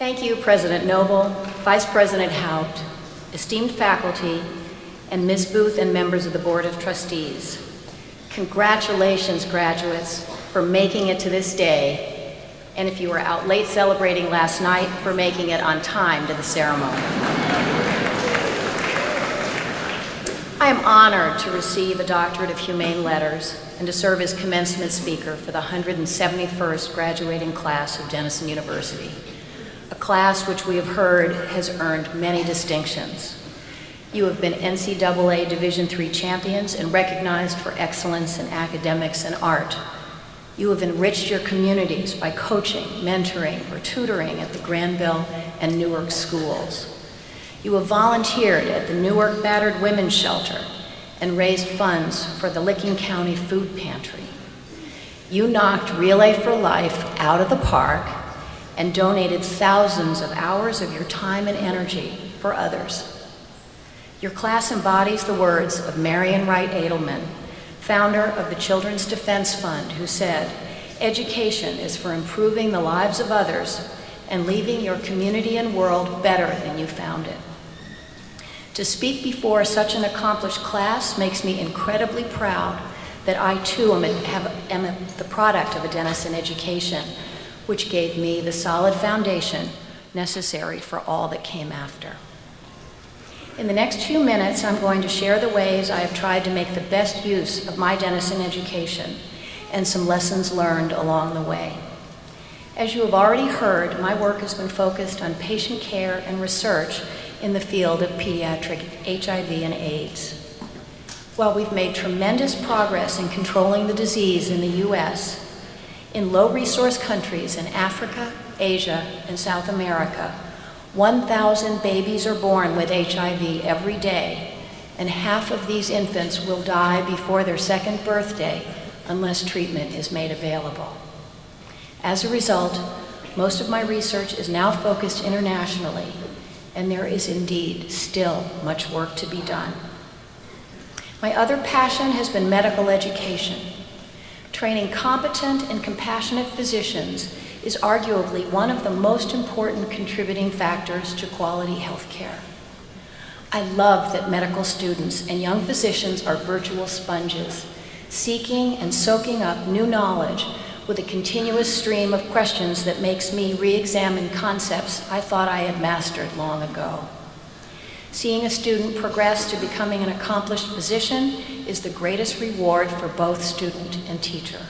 Thank you, President Noble, Vice President Haupt, esteemed faculty, and Ms. Booth and members of the Board of Trustees. Congratulations, graduates, for making it to this day, and if you were out late celebrating last night, for making it on time to the ceremony. I am honored to receive a Doctorate of Humane Letters and to serve as commencement speaker for the 171st graduating class of Denison University, a class which we have heard has earned many distinctions. You have been NCAA Division III champions and recognized for excellence in academics and art. You have enriched your communities by coaching, mentoring, or tutoring at the Granville and Newark schools. You have volunteered at the Newark Battered Women's Shelter and raised funds for the Licking County Food Pantry. You knocked Relay for Life out of the park and donated thousands of hours of your time and energy for others. Your class embodies the words of Marian Wright Edelman, founder of the Children's Defense Fund, who said, "Education is for improving the lives of others and leaving your community and world better than you found it." To speak before such an accomplished class makes me incredibly proud that I too am the product of a Denison education, which gave me the solid foundation necessary for all that came after. In the next few minutes, I'm going to share the ways I have tried to make the best use of my Denison education and some lessons learned along the way. As you have already heard, my work has been focused on patient care and research in the field of pediatric HIV and AIDS. While we've made tremendous progress in controlling the disease in the US, in low-resource countries in Africa, Asia, and South America, 1,000 babies are born with HIV every day, and half of these infants will die before their second birthday unless treatment is made available. As a result, most of my research is now focused internationally, and there is indeed still much work to be done. My other passion has been medical education. Training competent and compassionate physicians is arguably one of the most important contributing factors to quality health care. I love that medical students and young physicians are virtual sponges, seeking and soaking up new knowledge with a continuous stream of questions that makes me re-examine concepts I thought I had mastered long ago. Seeing a student progress to becoming an accomplished physician is the greatest reward for both student and teacher.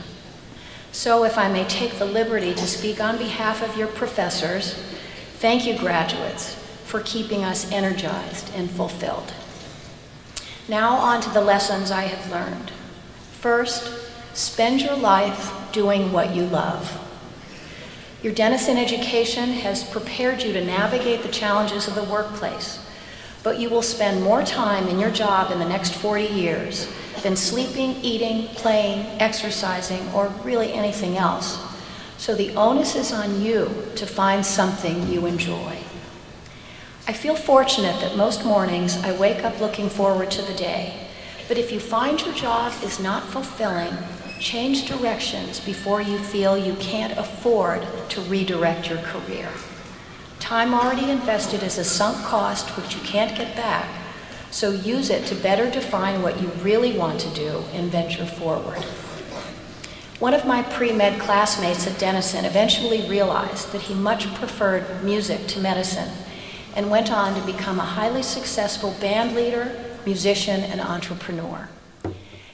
So if I may take the liberty to speak on behalf of your professors, thank you, graduates, for keeping us energized and fulfilled. Now on to the lessons I have learned. First, spend your life doing what you love. Your Denison education has prepared you to navigate the challenges of the workplace, but you will spend more time in your job in the next 40 years than sleeping, eating, playing, exercising, or really anything else. So the onus is on you to find something you enjoy. I feel fortunate that most mornings I wake up looking forward to the day, but if you find your job is not fulfilling, change directions before you feel you can't afford to redirect your career. Time already invested is a sunk cost which you can't get back, so use it to better define what you really want to do and venture forward. One of my pre-med classmates at Denison eventually realized that he much preferred music to medicine and went on to become a highly successful band leader, musician, and entrepreneur.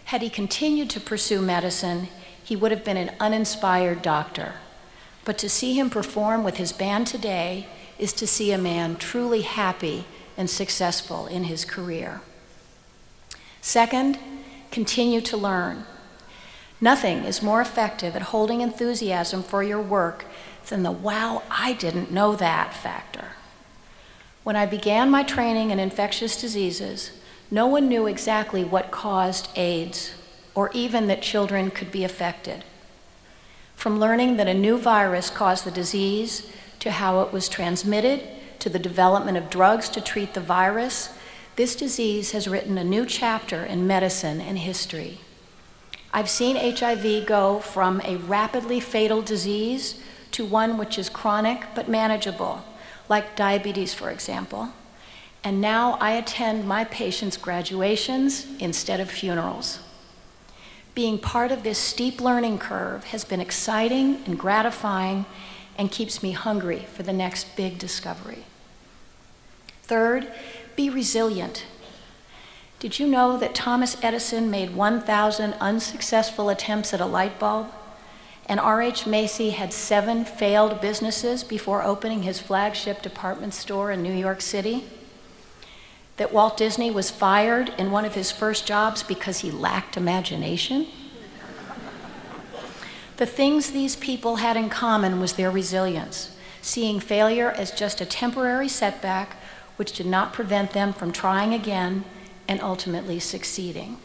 Had he continued to pursue medicine, he would have been an uninspired doctor. But to see him perform with his band today is to see a man truly happy and successful in his career. Second, continue to learn. Nothing is more effective at holding enthusiasm for your work than the "wow, I didn't know that" factor. When I began my training in infectious diseases, no one knew exactly what caused AIDS, or even that children could be affected. From learning that a new virus caused the disease, to how it was transmitted, to the development of drugs to treat the virus, this disease has written a new chapter in medicine and history. I've seen HIV go from a rapidly fatal disease to one which is chronic but manageable, like diabetes, for example. And now I attend my patients' graduations instead of funerals. Being part of this steep learning curve has been exciting and gratifying and keeps me hungry for the next big discovery. Third, be resilient. Did you know that Thomas Edison made 1,000 unsuccessful attempts at a light bulb? And R.H. Macy had 7 failed businesses before opening his flagship department store in New York City? That Walt Disney was fired in one of his first jobs because he lacked imagination? The things these people had in common was their resilience, seeing failure as just a temporary setback which did not prevent them from trying again and ultimately succeeding.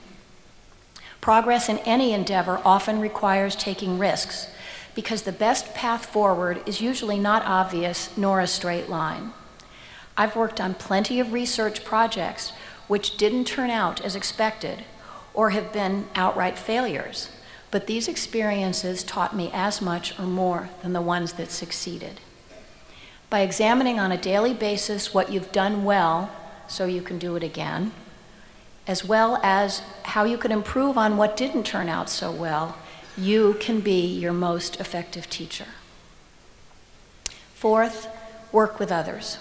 Progress in any endeavor often requires taking risks because the best path forward is usually not obvious nor a straight line. I've worked on plenty of research projects which didn't turn out as expected or have been outright failures, but these experiences taught me as much or more than the ones that succeeded. By examining on a daily basis what you've done well so you can do it again, as well as how you could improve on what didn't turn out so well, you can be your most effective teacher. Fourth, work with others.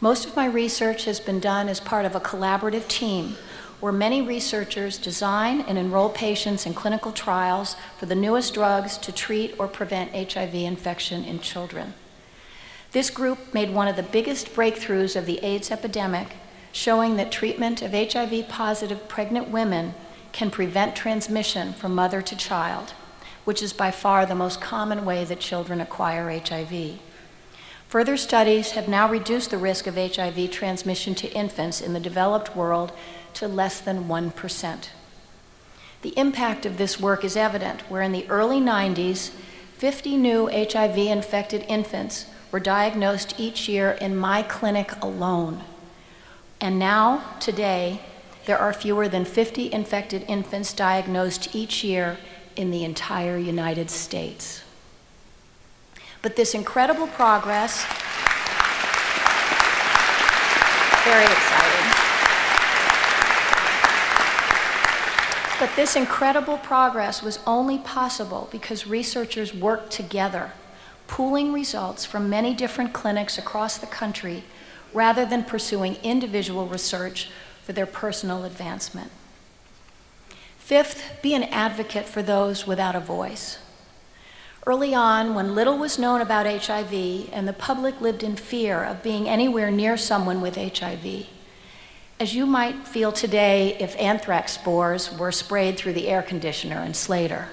Most of my research has been done as part of a collaborative team where many researchers design and enroll patients in clinical trials for the newest drugs to treat or prevent HIV infection in children. This group made one of the biggest breakthroughs of the AIDS epidemic, showing that treatment of HIV-positive pregnant women can prevent transmission from mother to child, which is by far the most common way that children acquire HIV. Further studies have now reduced the risk of HIV transmission to infants in the developed world to less than 1%. The impact of this work is evident, where in the early 90s, 50 new HIV-infected infants were diagnosed each year in my clinic alone. And now, today, there are fewer than 50 infected infants diagnosed each year in the entire United States. But this incredible progress, very exciting. But this incredible progress was only possible because researchers worked together, pooling results from many different clinics across the country rather than pursuing individual research for their personal advancement. Fifth, be an advocate for those without a voice. Early on, when little was known about HIV and the public lived in fear of being anywhere near someone with HIV, as you might feel today if anthrax spores were sprayed through the air conditioner in Slater.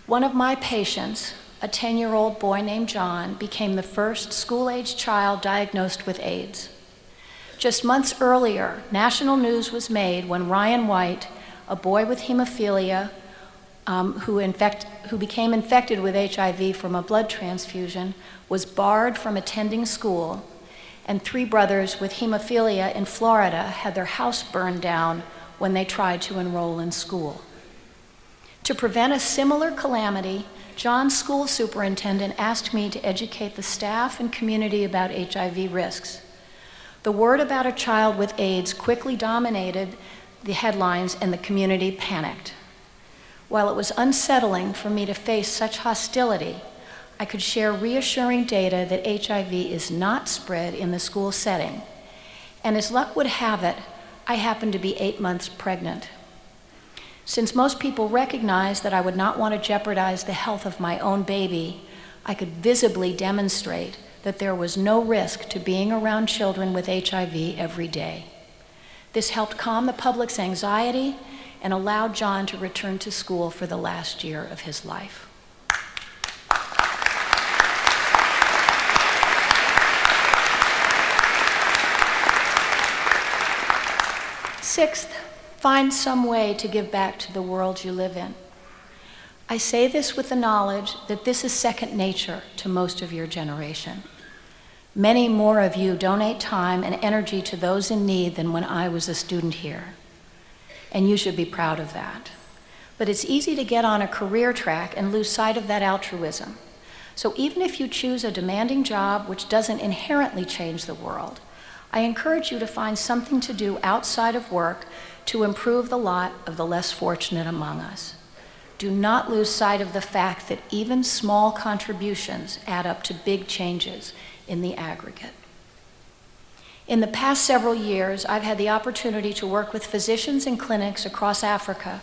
One of my patients, a 10-year-old boy named John, became the first school-aged child diagnosed with AIDS. Just months earlier, national news was made when Ryan White, a boy with hemophilia, who became infected with HIV from a blood transfusion, was barred from attending school, and 3 brothers with hemophilia in Florida had their house burned down when they tried to enroll in school. To prevent a similar calamity, John's school superintendent asked me to educate the staff and community about HIV risks. The word about a child with AIDS quickly dominated the headlines and the community panicked. While it was unsettling for me to face such hostility, I could share reassuring data that HIV is not spread in the school setting. And as luck would have it, I happened to be 8 months pregnant. Since most people recognized that I would not want to jeopardize the health of my own baby, I could visibly demonstrate that there was no risk to being around children with HIV every day. This helped calm the public's anxiety and allowed John to return to school for the last year of his life. Sixth, find some way to give back to the world you live in. I say this with the knowledge that this is second nature to most of your generation. Many more of you donate time and energy to those in need than when I was a student here. And you should be proud of that. But it's easy to get on a career track and lose sight of that altruism. So even if you choose a demanding job which doesn't inherently change the world, I encourage you to find something to do outside of work to improve the lot of the less fortunate among us. Do not lose sight of the fact that even small contributions add up to big changes in the aggregate. In the past several years, I've had the opportunity to work with physicians and clinics across Africa,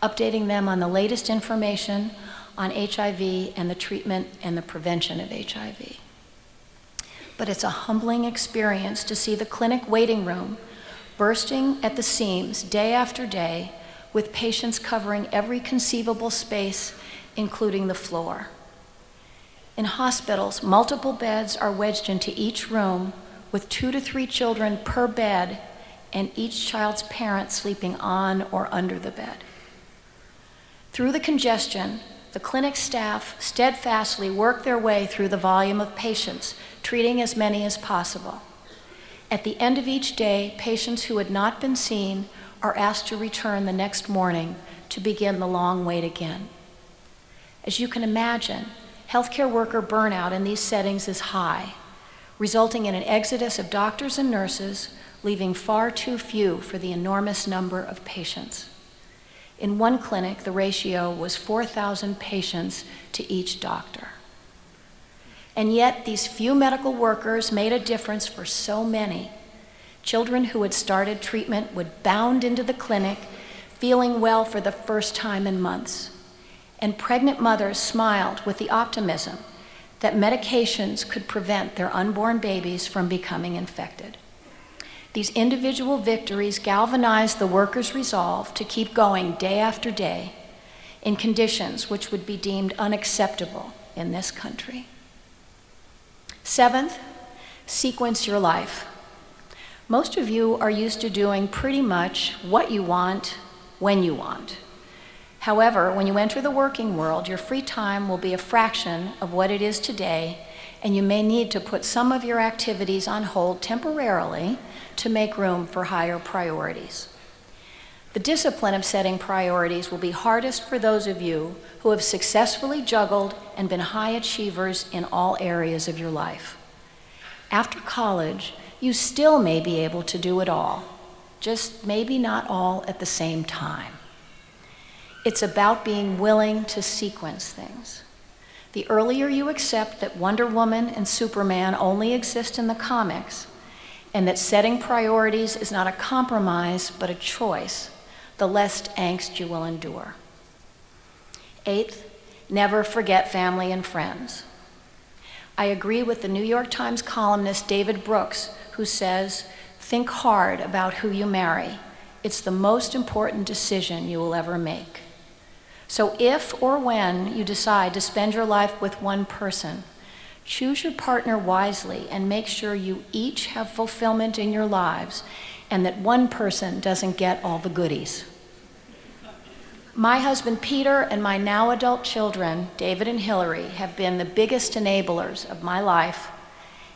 updating them on the latest information on HIV and the treatment and the prevention of HIV. But it's a humbling experience to see the clinic waiting room bursting at the seams day after day, with patients covering every conceivable space, including the floor. In hospitals, multiple beds are wedged into each room with 2 to 3 children per bed and each child's parent sleeping on or under the bed. Through the congestion, the clinic staff steadfastly work their way through the volume of patients, treating as many as possible. At the end of each day, patients who had not been seen are asked to return the next morning to begin the long wait again. As you can imagine, healthcare worker burnout in these settings is high, resulting in an exodus of doctors and nurses, leaving far too few for the enormous number of patients. In one clinic, the ratio was 4,000 patients to each doctor. And yet, these few medical workers made a difference for so many. Children who had started treatment would bound into the clinic, feeling well for the first time in months. And pregnant mothers smiled with the optimism that medications could prevent their unborn babies from becoming infected. These individual victories galvanized the workers' resolve to keep going day after day in conditions which would be deemed unacceptable in this country. Seventh, sequence your life. Most of you are used to doing pretty much what you want, when you want. However, when you enter the working world, your free time will be a fraction of what it is today, and you may need to put some of your activities on hold temporarily to make room for higher priorities. The discipline of setting priorities will be hardest for those of you who have successfully juggled and been high achievers in all areas of your life. After college, you still may be able to do it all, just maybe not all at the same time. It's about being willing to sequence things. The earlier you accept that Wonder Woman and Superman only exist in the comics, and that setting priorities is not a compromise but a choice, the less angst you will endure. Eighth, never forget family and friends. I agree with the New York Times columnist David Brooks, who says, "Think hard about who you marry. It's the most important decision you will ever make." So if or when you decide to spend your life with one person, choose your partner wisely and make sure you each have fulfillment in your lives and that one person doesn't get all the goodies. My husband Peter and my now adult children, David and Hillary, have been the biggest enablers of my life,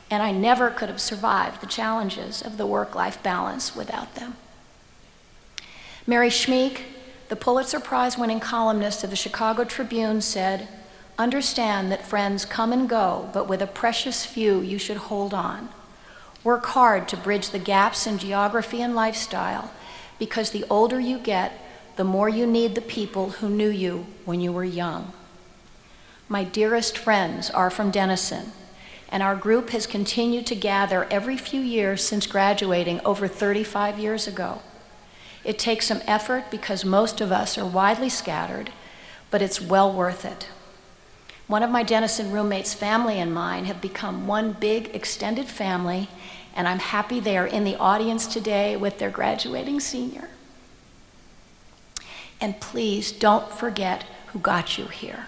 and I never could have survived the challenges of the work-life balance without them. Mary Schmeek, the Pulitzer Prize-winning columnist of the Chicago Tribune, said, "Understand that friends come and go, but with a precious few you should hold on. Work hard to bridge the gaps in geography and lifestyle, because the older you get, the more you need the people who knew you when you were young." My dearest friends are from Denison, and our group has continued to gather every few years since graduating over 35 years ago. It takes some effort because most of us are widely scattered, but it's well worth it. One of my Denison roommates' family and mine have become one big extended family, and I'm happy they are in the audience today with their graduating senior. And please don't forget who got you here.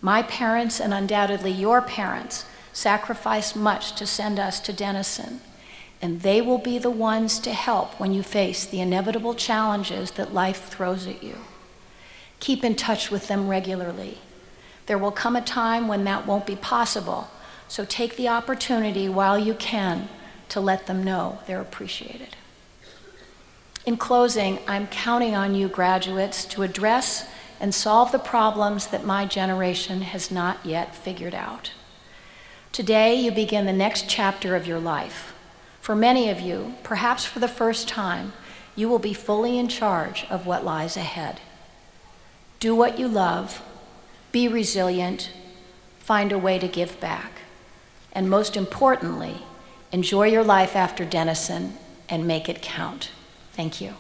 My parents, and undoubtedly your parents, sacrificed much to send us to Denison, and they will be the ones to help when you face the inevitable challenges that life throws at you. Keep in touch with them regularly. There will come a time when that won't be possible, so take the opportunity while you can to let them know they're appreciated. In closing, I'm counting on you graduates to address and solve the problems that my generation has not yet figured out. Today, you begin the next chapter of your life. For many of you, perhaps for the first time, you will be fully in charge of what lies ahead. Do what you love, be resilient, find a way to give back, and most importantly, enjoy your life after Denison and make it count. Thank you.